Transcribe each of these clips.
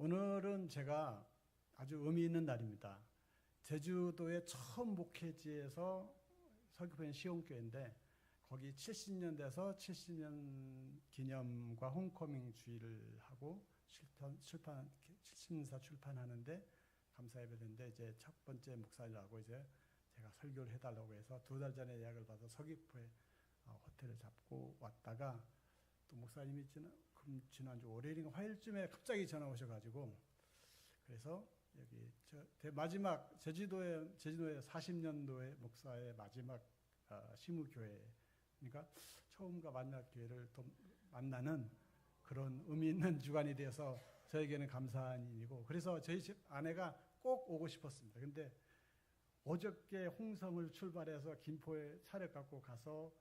오늘은 제가 아주 의미 있는 날입니다. 제주도의 처음 목회지에서 서귀포현 시온교회인데 거기 70년 돼서 70년 기념과 홈커밍 주일을 하고 신사 출판하는데 감사 예배인데 이제 첫 번째 목사님하고 이제 제가 설교를 해달라고 해서 2달 전에 예약을 받아서 서귀포에 호텔을 잡고 왔다가 또 목사님이 지난주 월요일인가 화요일쯤에 갑자기 전화 오셔가지고 그래서 여기 마지막 제주도에 40년도의 목사의 마지막 시무교회 그러니까 처음과 마지막 교회를 또 만나는 그런 의미 있는 주간이 되어서 저에게는 감사한 일이고 그래서 저희 집 아내가 꼭 오고 싶었습니다. 근데 어저께 홍성을 출발해서 김포에 차를 갖고 가서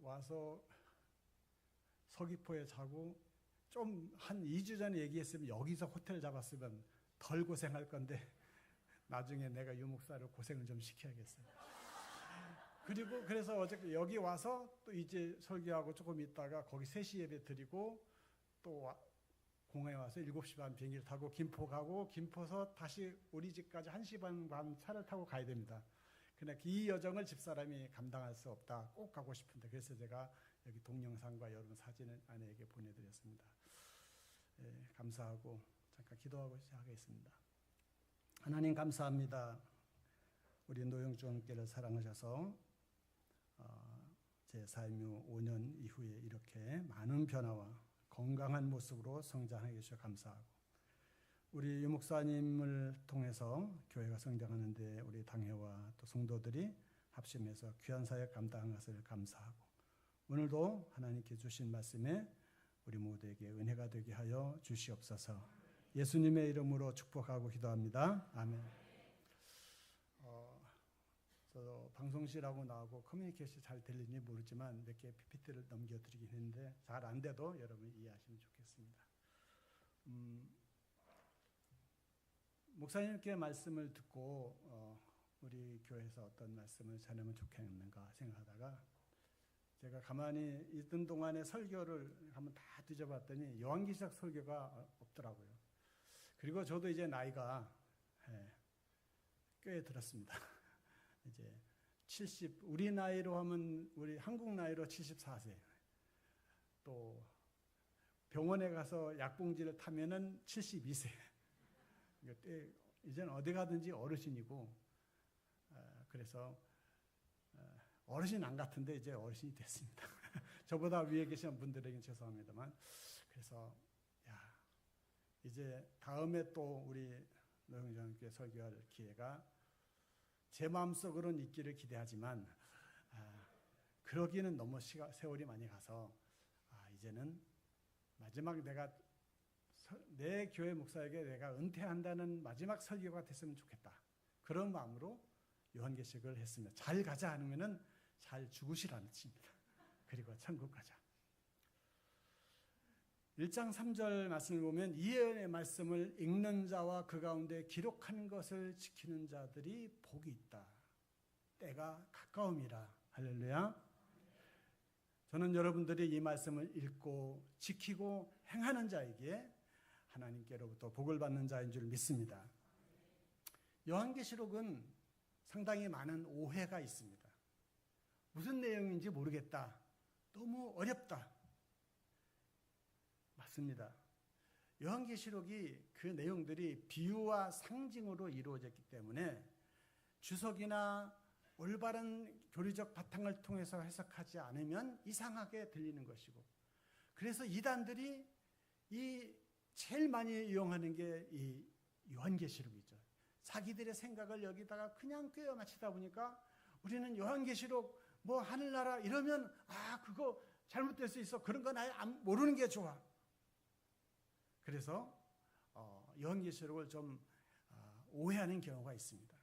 와서 서귀포에 자고 좀 한 2주 전에 얘기했으면 여기서 호텔 잡았으면 덜 고생할 건데 나중에 내가 유 목사를 고생을 좀 시켜야겠어요. 그리고 그래서 어저께 여기 와서 또 이제 설교하고 조금 있다가 거기 3시 예배 드리고 또 공항에 와서 7시 반 비행기를 타고 김포 가고 김포서 다시 우리 집까지 1시 반 차를 타고 가야 됩니다. 그러나 이 여정을 집사람이 감당할 수 없다. 꼭 가고 싶은데 그래서 제가 여기 동영상과 여러분 사진을 아내에게 보내드렸습니다. 감사하고 잠깐 기도하고 시작하겠습니다. 하나님 감사합니다. 우리 노영주교를 사랑하셔서 제 삶이 5년 이후에 이렇게 많은 변화와 건강한 모습으로 성장하게 해주셔서 감사하고 우리 유 목사님을 통해서 교회가 성장하는데 우리 당회와 또 성도들이 합심해서 귀한 사역 감당한 것을 감사하고 오늘도 하나님께 주신 말씀에 우리 모두에게 은혜가 되게 하여 주시옵소서. 예수님의 이름으로 축복하고 기도합니다. 아멘. 저도 방송실하고 나오고 커뮤니케이션 잘 들리는지 모르지만 몇 개의 PPT를 넘겨드리긴 했는데 잘 안 돼도 여러분이 이해하시면 좋겠습니다. 목사님께 말씀을 듣고 우리 교회에서 어떤 말씀을 전하면 좋겠는가 생각하다가 제가 가만히 있던 동안에 설교를 한번 다 뒤져봤더니 요한계시록 설교가 없더라고요. 그리고 저도 이제 나이가 꽤 들었습니다. 이제 우리 나이로 하면 우리 한국 나이로 74세. 또 병원에 가서 약봉지를 타면은 72세. 이제는 어디 가든지 어르신이고 그래서 어르신 안 같은데 이제 어르신이 됐습니다. 저보다 위에 계신 분들에게는 죄송합니다만 그래서 이제 다음에 또 우리 노영전교회 설교할 기회가 제 마음속으로는 있기를 기대하지만 그러기는 너무 세월이 많이 가서 이제는 마지막 내 교회 목사에게 내가 은퇴한다는 마지막 설교가 됐으면 좋겠다. 그런 마음으로 요한계시록을 했습니다. 잘 가자 하면은 잘 죽으시라는 뜻입니다. 그리고 천국 가자. 1장 3절 말씀을 보면 이 예언의 말씀을 읽는 자와 그 가운데 기록하는 것을 지키는 자들이 복이 있다. 때가 가까움이라. 할렐루야. 저는 여러분들이 이 말씀을 읽고 지키고 행하는 자에게 하나님께로부터 복을 받는 자인 줄 믿습니다. 요한계시록은 상당히 많은 오해가 있습니다. 무슨 내용인지 모르겠다. 너무 어렵다. 맞습니다. 요한계시록이 그 내용들이 비유와 상징으로 이루어졌기 때문에 주석이나 올바른 교리적 바탕을 통해서 해석하지 않으면 이상하게 들리는 것이고 그래서 이단들이 제일 많이 이용하는 게 이 요한계시록이죠. 자기들의 생각을 여기다가 그냥 꿰어 맞추다 보니까 우리는 요한계시록 뭐 하늘나라 이러면 그거 잘못될 수 있어. 그런 건 아예 모르는 게 좋아. 그래서 요한계시록을 좀 오해하는 경우가 있습니다.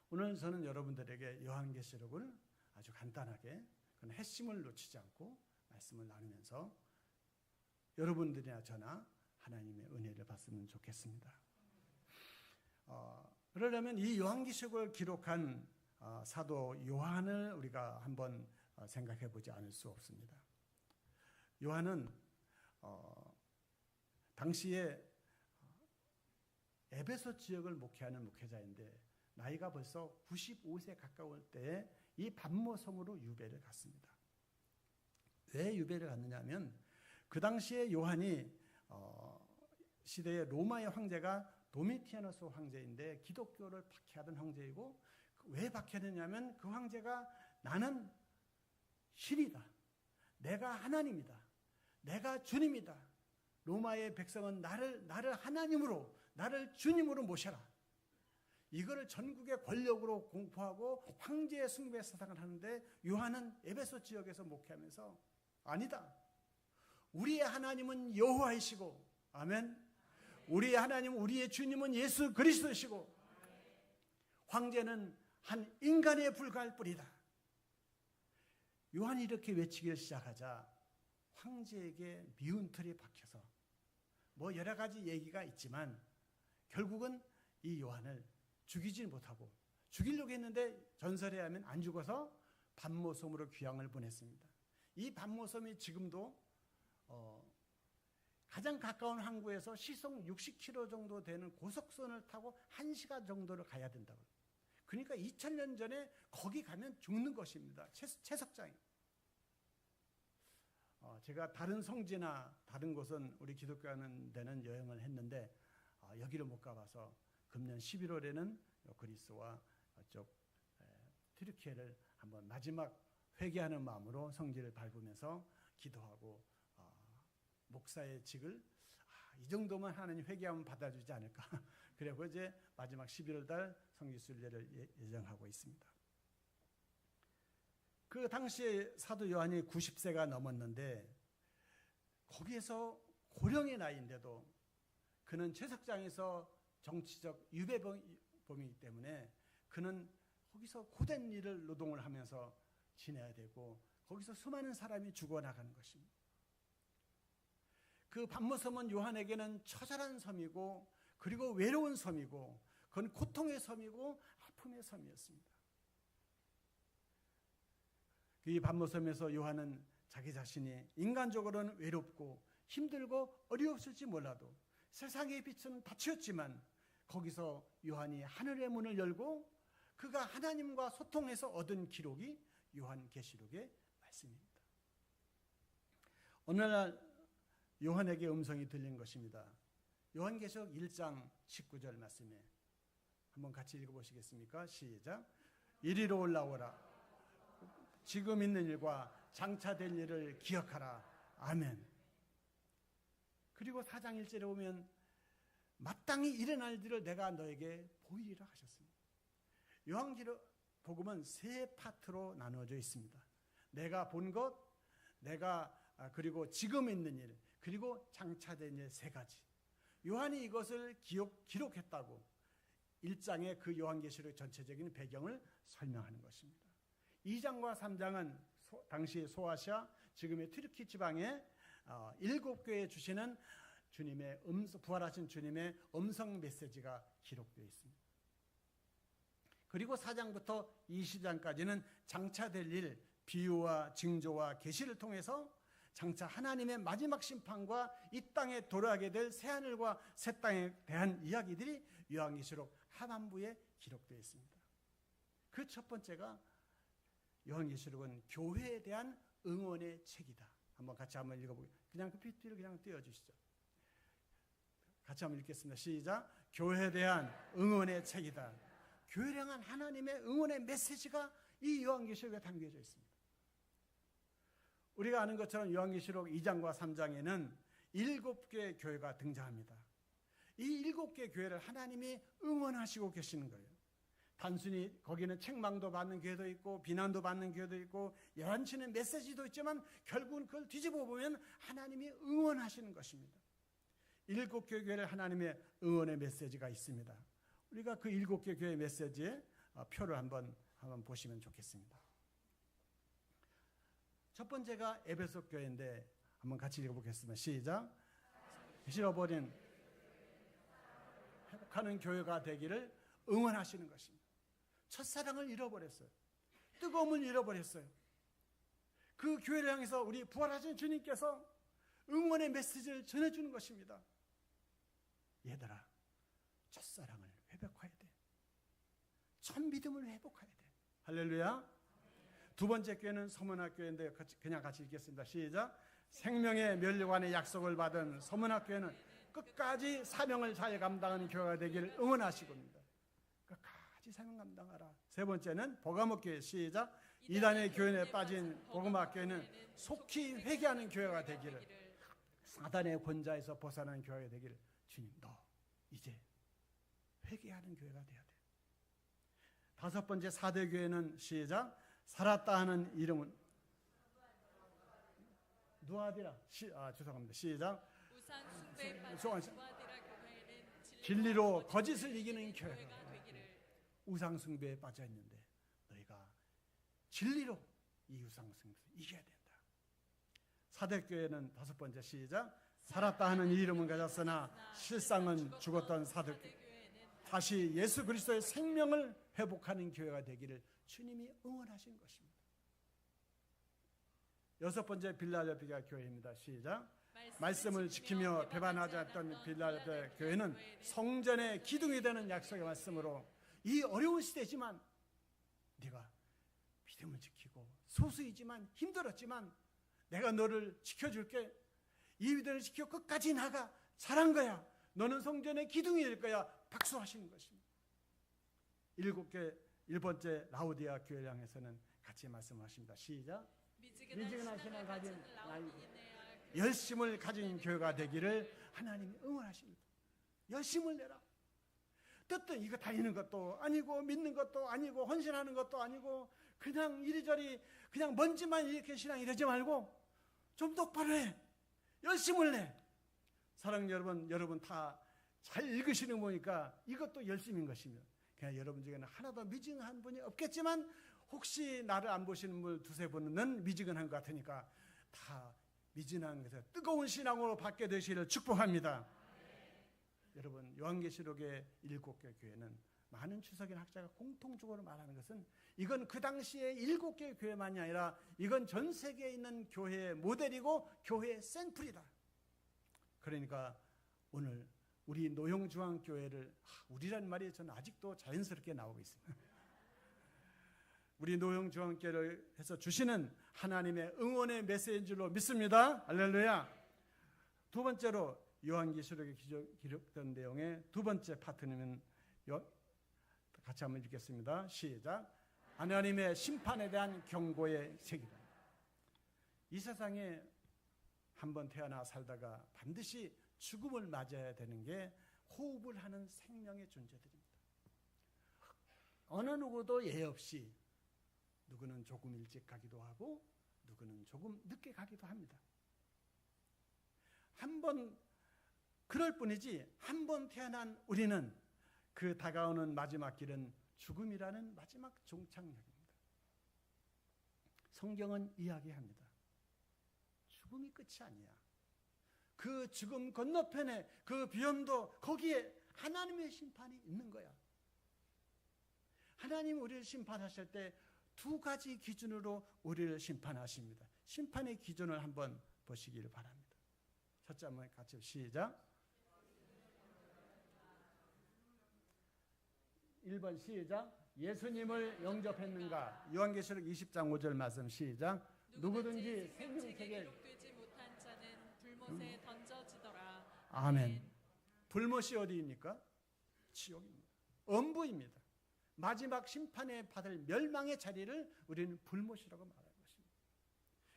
오늘 저는 여러분들에게 요한계시록을 아주 간단하게 그런 핵심을 놓치지 않고 말씀을 나누면서 여러분들이나 저나 하나님의 은혜를 받으면 좋겠습니다. 그러려면 이 요한계시록을 기록한 사도 요한을 우리가 한번 생각해 보지 않을 수 없습니다. 요한은 당시에 에베소 지역을 목회하는 목회자인데 나이가 벌써 95세 가까울 때에 이 반모섬으로 유배를 갔습니다. 왜 유배를 갔느냐면 그 당시에 요한이 시대의 로마의 황제가 도미티아누스 황제인데 기독교를 박해하던 황제이고, 왜 박해했냐면 그 황제가 나는 신이다, 내가 하나님이다, 내가 주님이다, 로마의 백성은 나를 하나님으로, 나를 주님으로 모셔라, 이거를 전국의 권력으로 공포하고 황제의 숭배 사상을 하는데, 요한은 에베소 지역에서 목회하면서 아니다, 우리의 하나님은 여호와이시고, 아멘, 우리의 하나님, 우리의 주님은 예수 그리스도시고, 황제는 한 인간에 불과할 뿐이다. 요한이 이렇게 외치기를 시작하자 황제에게 미운 틀이 박혀서 뭐 여러 가지 얘기가 있지만 결국은 이 요한을 죽이지 못하고, 죽이려고 했는데 전설에 의하면 안 죽어서 반모섬으로 귀향을 보냈습니다. 이 반모섬이 지금도 가장 가까운 항구에서 시속 60km 정도 되는 고속선을 타고 1시간 정도를 가야 된다고. 그러니까 2000년 전에 거기 가면 죽는 것입니다. 채석장이. 제가 다른 성지나 다른 곳은 우리 기독교 하는 데는 여행을 했는데 여기를 못 가봐서 금년 11월에는 그리스와 쪽 튀르키예를 한번 마지막 회개하는 마음으로 성지를 밟으면서 기도하고 목사의 직을 이 정도면 하나님 회개하면 받아주지 않을까. 그래서 이제 마지막 11월 달 성지순례를 예정하고 있습니다. 그 당시에 사도 요한이 90세가 넘었는데 거기에서 고령의 나이인데도 그는 채석장에서 정치적 유배범이기 때문에 그는 거기서 고된 일을 노동을 하면서 지내야 되고 거기서 수많은 사람이 죽어나가는 것입니다. 그 반모섬은 요한에게는 처절한 섬이고 그리고 외로운 섬이고 그건 고통의 섬이고 아픔의 섬이었습니다. 이 반모섬에서 요한은 자기 자신이 인간적으로는 외롭고 힘들고 어려웠을지 몰라도 세상의 빛은 닫혔지만 거기서 요한이 하늘의 문을 열고 그가 하나님과 소통해서 얻은 기록이 요한계시록의 말씀입니다. 오늘날 요한에게 음성이 들린 것입니다. 요한계시록 1장 19절 말씀에 한번 같이 읽어보시겠습니까? 시작. 이리로 올라오라. 지금 있는 일과 장차 될 일을 기억하라. 아멘. 그리고 4장 1절에 보면 마땅히 일어날 일을 내가 너에게 보이리라 하셨습니다. 요한복음은 세 파트로 나누어져 있습니다. 내가 본 것, 그리고 지금 있는 일, 그리고 장차 된 일 세 가지. 요한이 이것을 기록했다고 1장의 그 요한계시록 전체적인 배경을 설명하는 것입니다. 2장과 3장은 당시 소아시아, 지금의 튀르키 지방의 7교회에 주시는 주님의 부활하신 주님의 음성 메시지가 기록되어 있습니다. 그리고 4장부터 20장까지는 장차 될 일, 비유와 징조와 계시를 통해서 장차 하나님의 마지막 심판과 이 땅에 돌아가게 될 새하늘과 새 땅에 대한 이야기들이 요한계시록 하반부에 기록되어 있습니다. 그 첫 번째가 요한계시록은 교회에 대한 응원의 책이다. 같이 한번 읽어보겠습니다. 그냥 그 PPT를 그냥 띄워주시죠. 같이 한번 읽겠습니다. 시작. 교회에 대한 응원의 책이다. 교회에 대한 하나님의 응원의 메시지가 이 요한계시록에 담겨져 있습니다. 우리가 아는 것처럼 요한계시록 2장과 3장에는 7개의 교회가 등장합니다. 이 7개의 교회를 하나님이 응원하시고 계시는 거예요. 단순히 거기는 책망도 받는 교회도 있고 비난도 받는 교회도 있고 야단치는 메시지도 있지만 결국은 그걸 뒤집어 보면 하나님이 응원하시는 것입니다. 7개 교회를 하나님의 응원의 메시지가 있습니다. 우리가 그 7개 교회 메시지의 표를 한번 보시면 좋겠습니다. 첫 번째가 에베소 교회인데 한번 같이 읽어보겠습니다. 시작. 잃어버린 회복하는 교회가 되기를 응원하시는 것입니다. 첫사랑을 잃어버렸어요. 뜨거움을 잃어버렸어요. 그 교회를 향해서 우리 부활하신 주님께서 응원의 메시지를 전해주는 것입니다. 얘들아, 첫사랑을 회복해야 돼. 첫 믿음을 회복해야 돼. 할렐루야. 두 번째 교회는 서문학교회인데 그냥 같이 읽겠습니다. 시작. 생명의 면류관의 약속을 받은 서문학교회는 끝까지 사명을 잘 감당하는 교회가 되기를 응원하시고입니다. 끝까지 사명 감당하라. 세 번째는 복음학교회. 시작. 이단의 교회에 빠진 복음학교회는 속히 회개하는 교회가 되기를, 사단의 권좌에서 벗어나는 교회가 되기를. 주님, 너 이제 회개하는 교회가 돼야 돼. 다섯 번째 사대교회는 시작. 살았다 하는 이름은 누아디라. 죄송합니다. 시작. 진리로 거짓을 이기는 교회가 되기를. 우상숭배에 빠져 있는데 너희가 진리로 이 우상숭배를 이겨야 된다. 사대교회는 다섯 번째. 시작. 살았다 하는 이름은 가졌으나 실상은 죽었던 사대교회, 다시 예수 그리스도의 생명을 회복하는 교회가 되기를 주님이 응원하신 것입니다. 여섯 번째 빌라델피아 교회입니다. 시작. 말씀을 지키며 배반하지 않던 빌라델피아 교회는 성전의 기둥이 되는 약속의 말씀으로 이 어려운 시대지만 네가 믿음을 지키고 소수이지만 힘들었지만 내가 너를 지켜줄게. 이 믿음을 지켜 끝까지 나가. 잘한 거야. 너는 성전의 기둥이 될 거야. 박수하시는 것입니다. 일 번째 라우디아 교회를 향해서는 같이 말씀하십니다. 시작. 미지근한 신앙을 가진 열심을 가진 교회가 되기를 하나님이 응원하십니다. 열심을 내라. 뜻도 이거 다니는 것도 아니고 믿는 것도 아니고 헌신하는 것도 아니고 그냥 이리저리 그냥 먼지만 이렇게 신앙 이러지 말고 좀 똑바로 해. 열심을 내. 사랑하는 여러분 다 잘 읽으시는 거 보니까 이것도 열심인 것이며, 그냥 여러분 중에는 하나도 미지근한 분이 없겠지만 혹시 나를 안 보시는 분 두세 분은 미지근한 것 같으니까 다 미지근한 것에서 뜨거운 신앙으로 받게 되시기를 축복합니다. 여러분, 요한계시록의 7개 교회는 많은 추석인 학자가 공통적으로 말하는 것은 이건 그 당시에 7개 교회만이 아니라 이건 전 세계에 있는 교회의 모델이고 교회의 샘플이다. 그러니까 오늘 우리 노형중앙교회를, 우리란 말이 저는 아직도 자연스럽게 나오고 있습니다. 우리 노형중앙교회를 해서 주시는 하나님의 응원의 메시지인 줄로 믿습니다. 할렐루야. 두 번째로 요한계시록에 기록된 내용의 두 번째 파트는 같이 한번 읽겠습니다. 시작. 하나님의 심판에 대한 경고의 책임. 이 세상에 한번 태어나 살다가 반드시 죽음을 맞아야 되는 게 호흡을 하는 생명의 존재들입니다. 어느 누구도 예 없이 누구는 조금 일찍 가기도 하고 누구는 조금 늦게 가기도 합니다. 한번 그럴 뿐이지 한 번 태어난 우리는 그 다가오는 마지막 길은 죽음이라는 마지막 종착역입니다. 성경은 이야기합니다. 죽음이 끝이 아니야. 그 죽음 건너편에 그 비염도 거기에 하나님의 심판이 있는 거야. 하나님 우리를 심판하실 때 두 가지 기준으로 우리를 심판하십니다. 심판의 기준을 한번 보시기를 바랍니다. 첫째 한번 같이 시작. 1번 시작. 예수님을 영접했는가? 요한계시록 20장 5절 말씀 시작. 누구든지 생명책에 기록되지 못한 자는 불못에 던져지더라. 아멘. 불못이 어디입니까? 지옥입니다. 엄부입니다. 마지막 심판에 받을 멸망의 자리를 우리는 불못이라고 말하는 것입니다.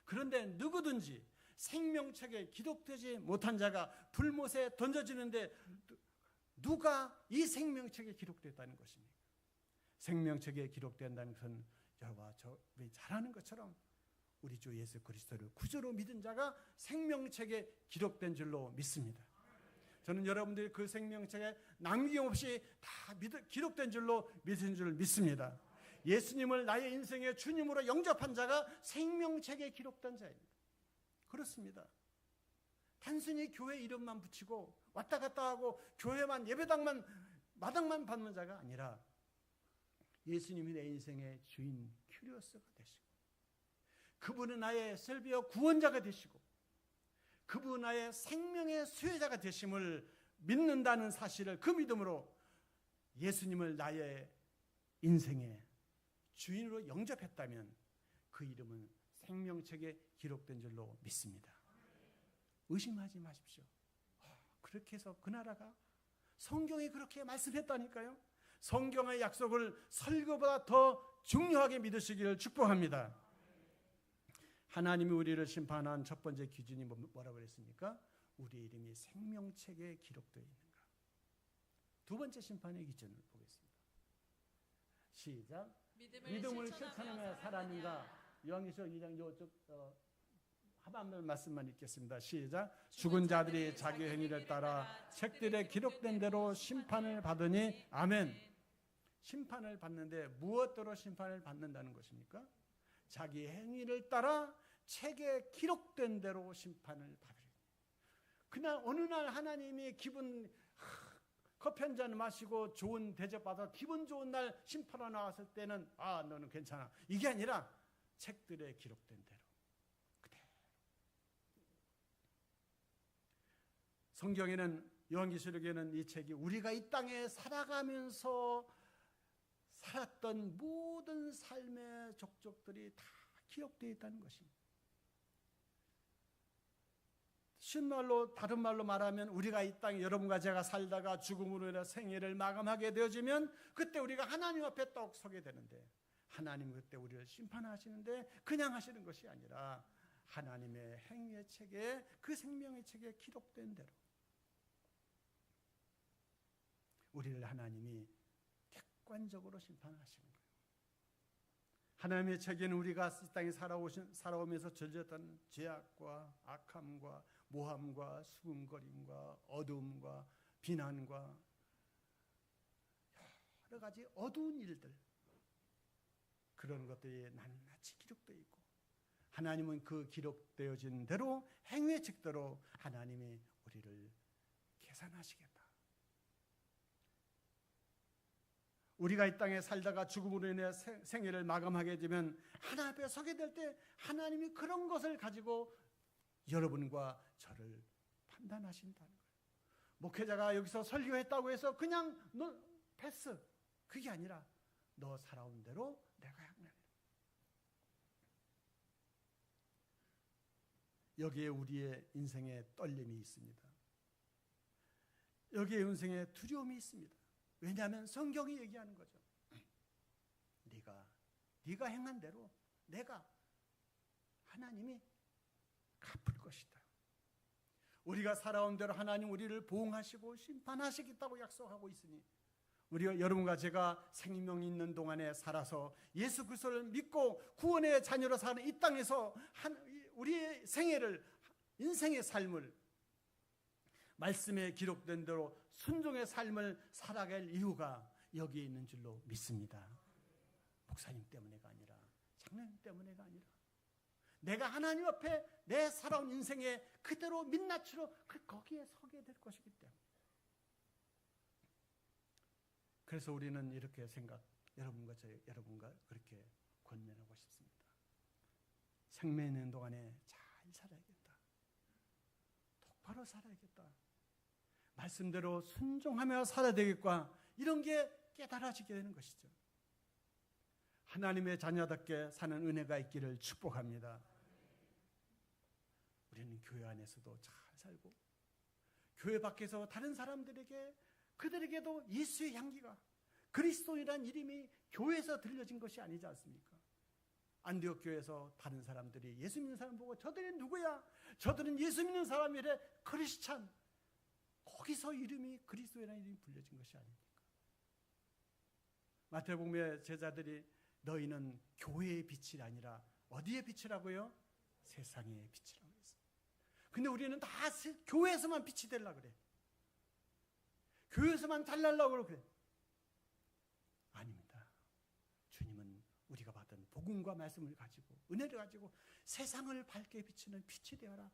그런데 누구든지 생명책에 기록되지 못한 자가 불못에 던져지는데 누가 이 생명책에 기록됐다는 것입니까? 생명책에 기록된다는 것은 여러분과 저희 잘 아는 것처럼 우리 주 예수 그리스도를 구주로 믿은 자가 생명책에 기록된 줄로 믿습니다. 저는 여러분들이 그 생명책에 남김없이 다 기록된 줄로 믿은 줄 믿습니다. 예수님을 나의 인생의 주님으로 영접한 자가 생명책에 기록된 자입니다. 그렇습니다. 단순히 교회 이름만 붙이고 왔다 갔다 하고 교회만 예배당만 마당만 받는 자가 아니라 예수님이 내 인생의 주인 큐리오스가 되시고 그분은 나의 셀비어 구원자가 되시고 그분 나의 생명의 수혜자가 되심을 믿는다는 사실을 그 믿음으로 예수님을 나의 인생의 주인으로 영접했다면 그 이름은 생명책에 기록된 줄로 믿습니다. 의심하지 마십시오. 그렇게 해서 그 나라가 성경이 그렇게 말씀했다니까요. 성경의 약속을 설교보다 더 중요하게 믿으시기를 축복합니다. 하나님이 우리를 심판한 첫 번째 기준이 뭐라고 그랬습니까? 우리 이름이 생명책에 기록되어 있는가. 두 번째 심판의 기준을 보겠습니다. 시작. 믿음을 실천하며 살았는가. 요한계시록 2장 요쪽 하반절 말씀만 읽겠습니다. 시작. 죽은 자들이 자기 행위를 따라 책들에 기록된 대로 심판을 받으니 아멘. 심판을 받는데 무엇대로 심판을 받는다는 것입니까? 자기 행위를 따라 책에 기록된 대로 심판을 받으리. 그날 어느 날 하나님이 커피 한 잔 마시고 좋은 대접 받아 기분 좋은 날 심판하러 나왔을 때는 너는 괜찮아. 이게 아니라 책들에 기록된 대로 그대로. 성경에는 요한계시록에는 이 책이 우리가 이 땅에 살아가면서 살았던 모든 삶의 족적들이 다 기록되어 있다는 것입니다. 쉬운 말로 다른 말로 말하면 우리가 이 땅에 여러분과 제가 살다가 죽음으로 인해 생애를 마감하게 되어지면 그때 우리가 하나님 앞에 떡 서게 되는데 하나님은 그때 우리를 심판하시는데 그냥 하시는 것이 아니라 하나님의 행위의 책에 그 생명의 책에 기록된 대로 우리를 하나님이 객관적으로 심판하시는 거예요. 하나님의 책에는 우리가 이 땅에 살아오면서 저질렀던 죄악과 악함과 모함과 수군거림과 어두움과 비난과 여러 가지 어두운 일들, 그런 것들이 낱낱이 기록되어 있고 하나님은 그 기록되어진 대로 행위의 책대로 하나님이 우리를 계산하시겠다. 우리가 이 땅에 살다가 죽음으로 인해 생애를 마감하게 되면 하나님 앞에 서게 될 때 하나님이 그런 것을 가지고 여러분과 저를 판단하신다는 거예요. 목회자가 여기서 설교했다고 해서 그냥 너 패스, 그게 아니라 너 살아온 대로 내가 향하리라. 여기에 우리의 인생의 떨림이 있습니다. 여기에 인생의 두려움이 있습니다. 왜냐하면 성경이 얘기하는 거죠. 네가 행한 대로 내가 하나님이 갚을 것이다. 우리가 살아온 대로 하나님 우리를 보응하시고 심판하시겠다고 약속하고 있으니 우리가 여러분과 제가 생명 있는 동안에 살아서 예수 그리스도를 믿고 구원의 자녀로 사는 이 땅에서 우리의 생애를 인생의 삶을 말씀에 기록된 대로 순종의 삶을 살아갈 이유가 여기에 있는 줄로 믿습니다. 목사님 때문에가 아니라 장로님 때문에가 아니라 내가 하나님 앞에 내 살아온 인생에 그대로 민낯으로 거기에 서게 될 것이기 때문에. 그래서 우리는 이렇게 여러분과 그렇게 권면하고 싶습니다. 생명 있는 동안에 잘 살아야겠다. 똑바로 살아야겠다. 말씀대로 순종하며 살아야 되겠다. 이런 게 깨달아지게 되는 것이죠. 하나님의 자녀답게 사는 은혜가 있기를 축복합니다. 우리는 교회 안에서도 잘 살고 교회 밖에서 다른 사람들에게 그들에게도 예수의 향기가 그리스도인이라는 이름이 교회에서 들려진 것이 아니지 않습니까? 안디옥 교회에서 다른 사람들이 예수 믿는 사람 보고 저들이 누구야? 저들은 예수 믿는 사람이래. 크리스찬. 거기서 이름이 그리스도인이라는 이름이 불려진 것이 아닙니까? 마태복음의 제자들이 너희는 교회의 빛이 아니라 어디의 빛이라고요? 세상의 빛이라고 했어요. 근데 우리는 다 교회에서만 빛이 되려고 그래. 교회에서만 잘나려고 그래. 아닙니다. 주님은 우리가 받은 복음과 말씀을 가지고 은혜를 가지고 세상을 밝게 비추는 빛이 되어라.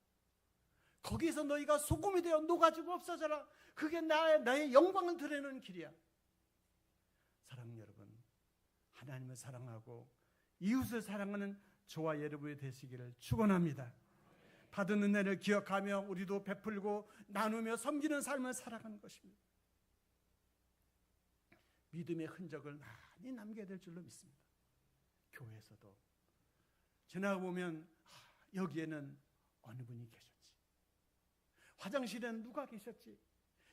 거기서 너희가 소금이 되어 녹아지고 없어져라. 그게 나의 영광을 드러내는 길이야. 사랑하는 여러분, 하나님을 사랑하고 이웃을 사랑하는 저와 여러분이 되시기를 축원합니다. 받은 은혜를 기억하며 우리도 베풀고 나누며 섬기는 삶을 살아가는 것입니다. 믿음의 흔적을 많이 남겨야 될 줄로 믿습니다. 교회에서도 지나가 보면 여기에는 어느 분이 계셨지, 화장실에는 누가 계셨지,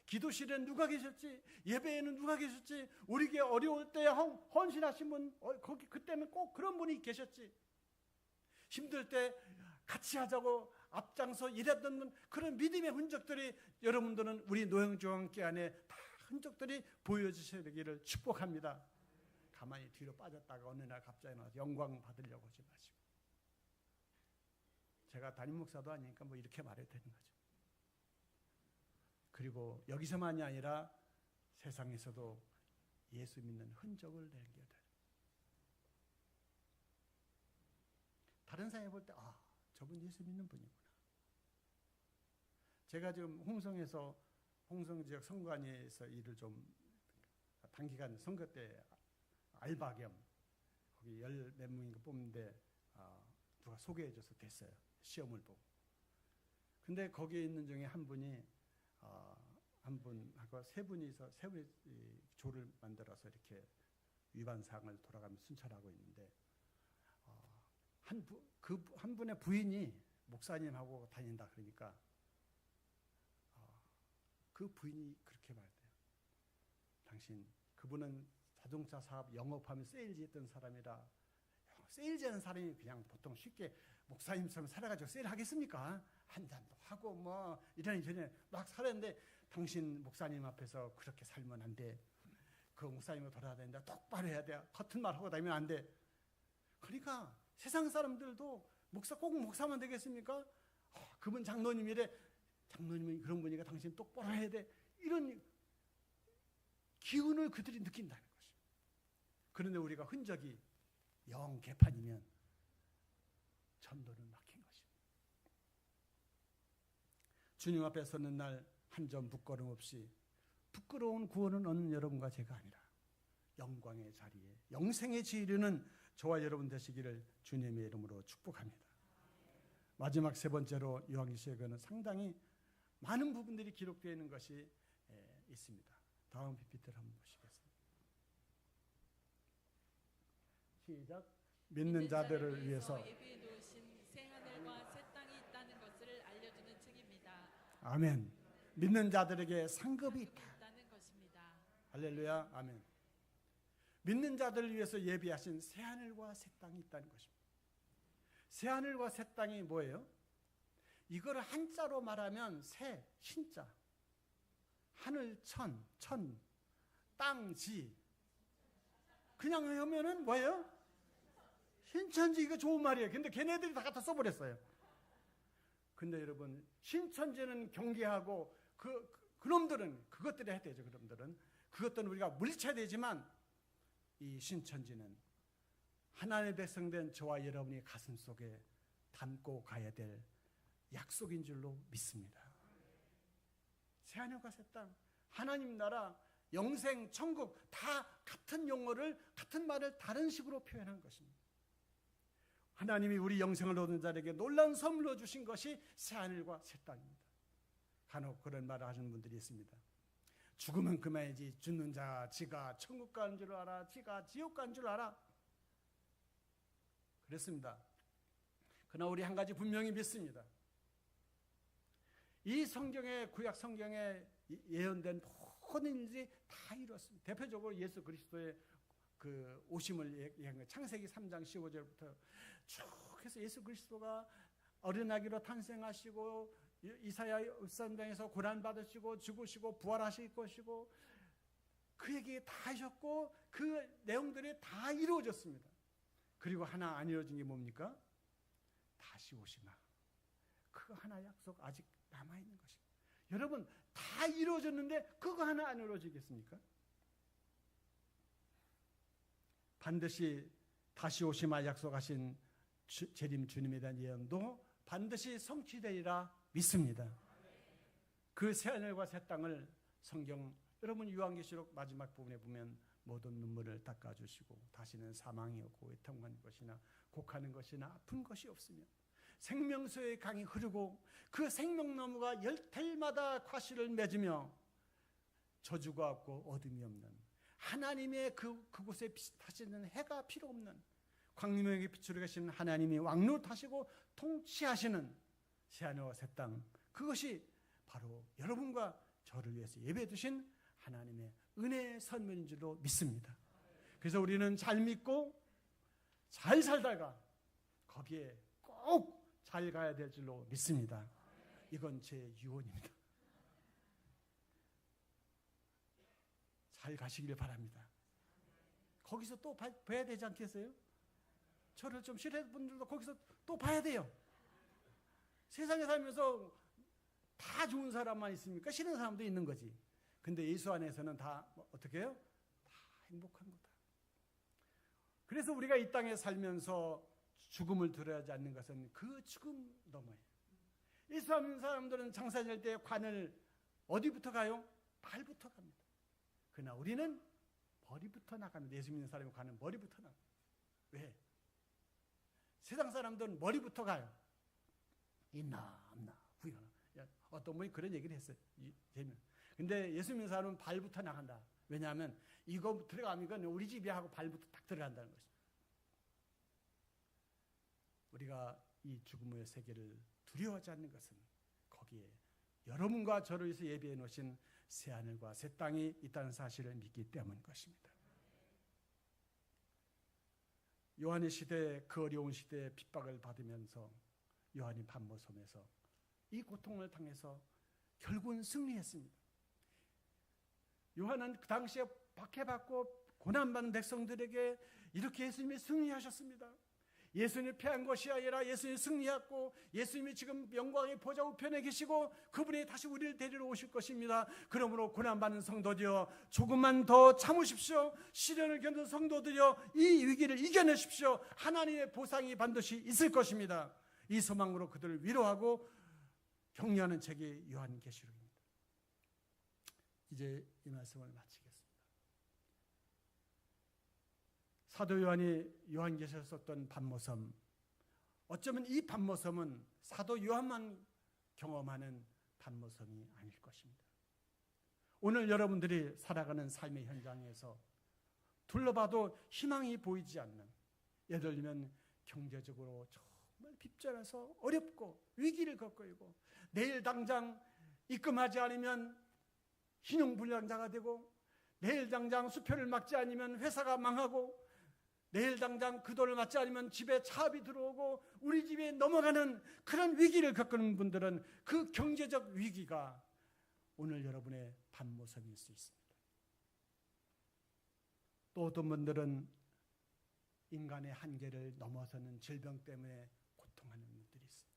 기도실에는 누가 계셨지, 예배에는 누가 계셨지, 우리 교회 어려울 때 헌신하신 분 거기 그때는 꼭 그런 분이 계셨지, 힘들 때 같이 하자고 앞장서 일했던 그런 믿음의 흔적들이 여러분들은 우리 노영중앙교회 안에 다 흔적들이 보여주셔야 되기를 축복합니다. 가만히 뒤로 빠졌다가 어느 날 갑자기 나와서 영광 받으려고 하지 마시고, 제가 담임 목사도 아니니까 뭐 이렇게 말해도 되는 거죠. 그리고 여기서만이 아니라 세상에서도 예수 믿는 흔적을 남겨야 돼요. 다른 사람이 볼 때 저분 예수 믿는 분이구나. 제가 지금 홍성 지역 선관위에서 일을 좀 단기간 선거 때 알바 겸 거기 10몇 명인가 뽑는데 누가 소개해줘서 됐어요. 시험을 보고. 근데 거기에 있는 중에 한 분이 한 분하고 세 분이 조를 만들어서 이렇게 위반 사항을 돌아가며 순찰하고 있는데 한 분의 부인이 목사님하고 다닌다 그러니까 그 부인이 그렇게 말해요. 당신, 그분은 자동차 사업 영업하며 세일즈 했던 사람이라, 세일즈 하는 사람이 그냥 보통 쉽게 목사님처럼 살아가지고 세일 하겠습니까? 한 잔도 하고 뭐 이러니 저러니 막 살았는데, 당신 목사님 앞에서 그렇게 살면 안 돼. 그 목사님을 돌아다닌다 똑바로 해야 돼. 같은 말 하고 다니면 안 돼. 그러니까 세상 사람들도 꼭 목사만 되겠습니까? 그분 장로님이래. 장로님은 그런 분이니까 당신 똑바로 해야 돼. 이런 기운을 그들이 느낀다는 것입니다. 그런데 우리가 흔적이 영 개판이면 전도는 막힌 것입니다. 주님 앞에 서는 날 한 점 부끄럼 없이, 부끄러운 구원은 얻는 여러분과 제가 아니라 영광의 자리에 영생의 지이르는 저와 여러분 되시기를 주님의 이름으로 축복합니다. 마지막 세 번째로 요한계시록에는 상당히 많은 부분들이 기록되어 있는 것이 있습니다. 다음 PPT를 한번 보시겠습니다. 시작. 믿는 자들을 위해서 예비해 놓으신 새 하늘과 새 땅이 있다는 것을 알려주는 책입니다. 아멘. 믿는 자들에게 상급이 있다는 것입니다. 할렐루야. 아멘. 믿는 자들을 위해서 예비하신 새 하늘과 새 땅이 있다는 것입니다. 새 하늘과 새 땅이 뭐예요? 이거를 한자로 말하면 새, 신자, 하늘, 천, 땅, 지. 그냥 하면은 뭐예요? 신천지. 이거 좋은 말이에요. 근데 걔네들이 다 갖다 써버렸어요. 근데 여러분, 신천지는 경계하고 그놈들은 그것들이 해야 되죠. 그것들은 우리가 물리쳐야 되지만, 이 신천지는 하나님의 백성된 저와 여러분이 가슴 속에 담고 가야 될 약속인 줄로 믿습니다. 새하늘과 새 땅, 하나님 나라, 영생, 천국 다 같은 용어를, 같은 말을 다른 식으로 표현한 것입니다. 하나님이 우리 영생을 얻은 자에게 놀라운 선물로 주신 것이 새하늘과 새 땅입니다. 간혹 그런 말을 하시는 분들이 있습니다. 죽으면 그만이지, 죽는 자 지가 천국 가는 줄 알아, 지가 지옥 가는 줄 알아. 그렇습니다. 그러나 우리 한 가지 분명히 믿습니다. 이 성경에, 구약 성경에 예언된 모든 일들이 다 이루었습니다. 대표적으로 예수 그리스도의 그 오심을 얘기한 거예요. 창세기 3장 15절부터 쭉 해서 예수 그리스도가 어린아기로 탄생하시고 이사야 읍산당에서 고난받으시고 죽으시고 부활하실 것이고 그 얘기 다 하셨고 그 내용들이 다 이루어졌습니다. 그리고 하나 안 이루어진 게 뭡니까? 다시 오시마. 그 하나 약속 아직 남아있는 것입니다. 여러분, 다 이루어졌는데 그거 하나 안 이루어지겠습니까? 반드시 다시 오시마 약속하신 재림 주님에 대한 예언도 반드시 성취되리라 믿습니다. 그 새하늘과 새 땅을 성경, 여러분 요한계시록 마지막 부분에 보면 모든 눈물을 닦아주시고 다시는 사망이 없고 애통하는 것이나 곡하는 것이나 아픈 것이 없으며 생명수의 강이 흐르고 그 생명나무가 열달마다 과실을 맺으며 저주가 없고 어둠이 없는 하나님의 그곳에 비치는 해가 필요 없는 광명의 빛으로 계신 하나님이 왕노하시고 통치하시는 새하늘과 새 땅, 그것이 바로 여러분과 저를 위해서 예배해 두신 하나님의 은혜의 선물인 줄로 믿습니다. 그래서 우리는 잘 믿고 잘 살다가 거기에 꼭 잘 가야 될 줄로 믿습니다. 이건 제 유언입니다. 잘 가시길 바랍니다. 거기서 또 봐야 되지 않겠어요? 저를 좀 싫어하는 분들도 거기서 또 봐야 돼요. 세상에 살면서 다 좋은 사람만 있습니까? 싫은 사람도 있는 거지. 근데 예수 안에서는 다 어떻게 해요? 다 행복한 거다. 그래서 우리가 이 땅에 살면서 죽음을 두려워하지 않는 것은 그 죽음 너머에. 예수 믿는 사람들은 장사 지낼 때 관을 어디부터 가요? 발부터 갑니다. 그러나 우리는 머리부터 나갑니다. 예수 믿는 사람이 관은 머리부터 나갑니다. 왜? 세상 사람들은 머리부터 가요. 있나 없나 후회나. 어떤 분이 그런 얘기를 했어요. 근데 예수 믿는 사람은 발부터 나간다. 왜냐하면 이거 들어가면 우리 집이야 하고 발부터 딱 들어간다는 것입니다. 우리가 이 죽음의 세계를 두려워하지 않는 것은 거기에 여러분과 저를 위해서 예비해 놓으신 새하늘과 새 땅이 있다는 사실을 믿기 때문인 것입니다. 요한의 시대에, 그 어려운 시대에 핍박을 받으면서 요한이 patmos섬에서 이 고통을 당해서 결국은 승리했습니다. 요한은 그 당시에 박해받고 고난받는 백성들에게 이렇게 예수님이 승리하셨습니다. 예수님이 패한 것이 아니라 예수님이 승리했고 예수님이 지금 영광의 보좌 우편에 계시고 그분이 다시 우리를 데리러 오실 것입니다. 그러므로 고난받는 성도들여 조금만 더 참으십시오. 시련을 겪는 성도들여 이 위기를 이겨내십시오. 하나님의 보상이 반드시 있을 것입니다. 이 소망으로 그들을 위로하고 격려하는 책이 요한계시록입니다. 이제 이 말씀을 마치겠습니다. 사도 요한이 요한계시록에 썼던 patmos섬, 어쩌면 이 patmos섬은 사도 요한만 경험하는 patmos섬이 아닐 것입니다. 오늘 여러분들이 살아가는 삶의 현장에서 둘러봐도 희망이 보이지 않는, 예를 들면 경제적으로 정말 빚져서 어렵고 위기를 겪고 있고 내일 당장 입금하지 않으면 신용불량자가 되고 내일 당장 수표를 막지 않으면 회사가 망하고 내일 당장 그 돈을 맞지 않으면 집에 차압이 들어오고 우리 집에 넘어가는 그런 위기를 겪는 분들은 그 경제적 위기가 오늘 여러분의 patmos섬일 수 있습니다. 또 어떤 분들은 인간의 한계를 넘어서는 질병 때문에 고통하는 분들이 있습니다.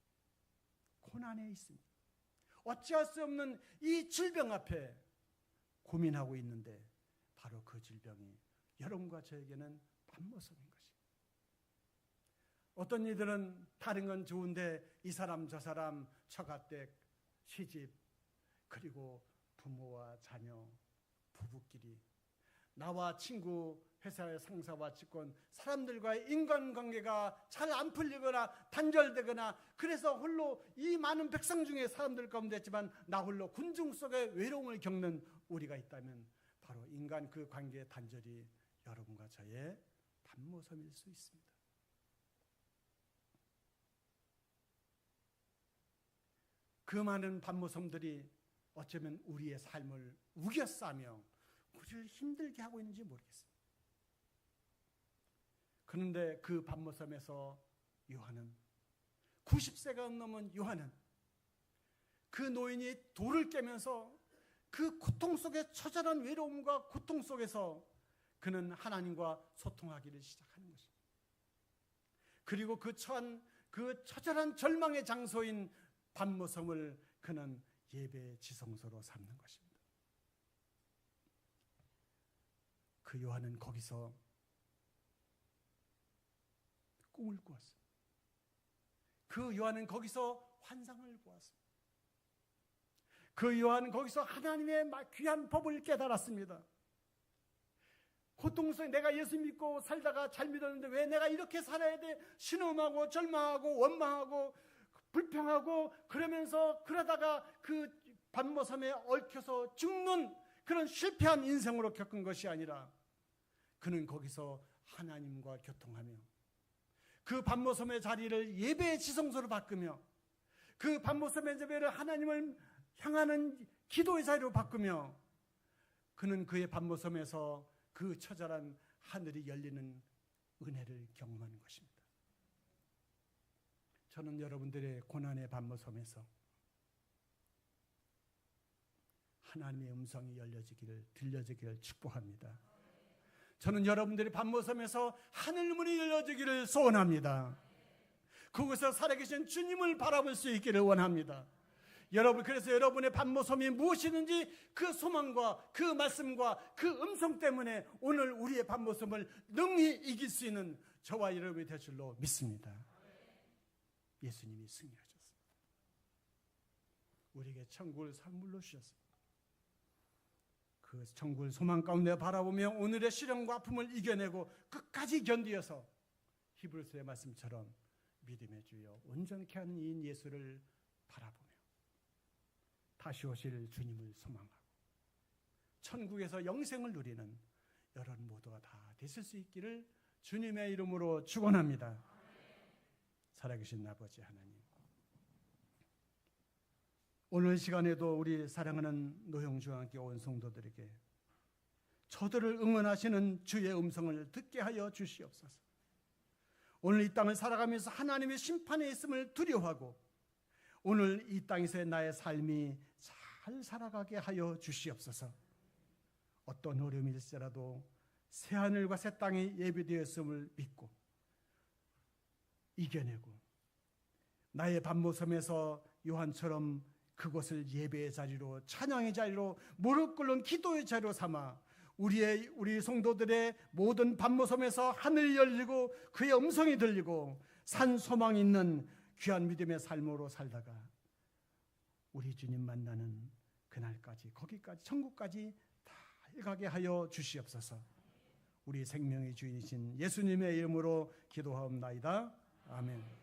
고난에 있습니다. 어찌할 수 없는 이 질병 앞에 고민하고 있는데 바로 그 질병이 여러분과 저에게는 patmos섬인 것입니다. 어떤 이들은 다른 건 좋은데 이 사람 저 사람 처가댁 시집 그리고 부모와 자녀 부부끼리 나와 친구 회사의 상사와 직원 사람들과의 인간관계가 잘 안 풀리거나 단절되거나 그래서 홀로 이 많은 백성 중에 사람들 가운데 있지만 나 홀로 군중 속에 외로움을 겪는 우리가 있다면 바로 인간 그 관계의 단절이 여러분과 저의 patmos섬일 수 있습니다. 그 많은 patmos섬들이 어쩌면 우리의 삶을 우겨싸며 우리를 힘들게 하고 있는지 모르겠습니다. 그런데 그 patmos섬에서 요한은 90세가 넘은 요한은 그 노인이 돌을 깨면서 그 고통 속에 처절한 외로움과 고통 속에서 그는 하나님과 소통하기를 시작하는 것입니다. 그리고 그 처절한 절망의 장소인 patmos섬을 그는 예배의 지성소로 삼는 것입니다. 그 요한은 거기서 꿈을 꾸었습니다. 그 요한은 거기서 환상을 보았습니다. 그 요한은 거기서 하나님의 귀한 법을 깨달았습니다. 고통 속에 내가 예수 믿고 살다가 잘 믿었는데 왜 내가 이렇게 살아야 돼? 신음하고 절망하고 원망하고 불평하고 그러다가 그 patmos섬에 얽혀서 죽는 그런 실패한 인생으로 겪은 것이 아니라 그는 거기서 하나님과 교통하며 그 반모섬의 자리를 예배의 지성소로 바꾸며 그 반모섬의 예배를 하나님을 향하는 기도의 자리로 바꾸며 그는 그의 반모섬에서 그 처절한 하늘이 열리는 은혜를 경험하는 것입니다. 저는 여러분들의 고난의 반모섬에서 하나님의 음성이 들려지기를 축복합니다. 저는 여러분들의 반모섬에서 하늘문이 열려지기를 소원합니다. 그곳에서 살아계신 주님을 바라볼 수 있기를 원합니다. 여러분, 그래서 여러분의 반모섬이 무엇이든지 그 소망과 그 말씀과 그 음성 때문에 오늘 우리의 반모섬을 능히 이길 수 있는 저와 여러분이 될 줄로 믿습니다. 예수님이 승리하셨습니다. 우리에게 천국을 선물로 주셨습니다. 그 천국을 소망 가운데 바라보며 오늘의 시련과 아픔을 이겨내고 끝까지 견디어서 히브리서의 말씀처럼 믿음의 주여 온전케 하는 이인 예수를 바라보며 다시 오실 주님을 소망하고 천국에서 영생을 누리는 여러분 모두가 다 되실 수 있기를 주님의 이름으로 축원합니다. 살아계신 아버지 하나님, 오늘 시간에도 우리 사랑하는 노형중학교 온 성도들에게 저들을 응원하시는 주의 음성을 듣게 하여 주시옵소서. 오늘 이 땅을 살아가면서 하나님의 심판에 있음을 두려워하고 오늘 이 땅에서의 나의 삶이 잘 살아가게 하여 주시옵소서. 어떤 어려움이 있을지라도 새하늘과 새 땅이 예비되었음을 믿고 이겨내고 나의 반모섬에서 요한처럼 그곳을 예배의 자리로, 찬양의 자리로, 무릎 꿇는 기도의 자리로 삼아 우리 성도들의 모든 반모섬에서 하늘이 열리고 그의 음성이 들리고 산 소망이 있는 귀한 믿음의 삶으로 살다가 우리 주님 만나는 그날까지, 거기까지, 천국까지 다 가게 하여 주시옵소서. 우리 생명의 주인이신 예수님의 이름으로 기도하옵나이다. 아멘.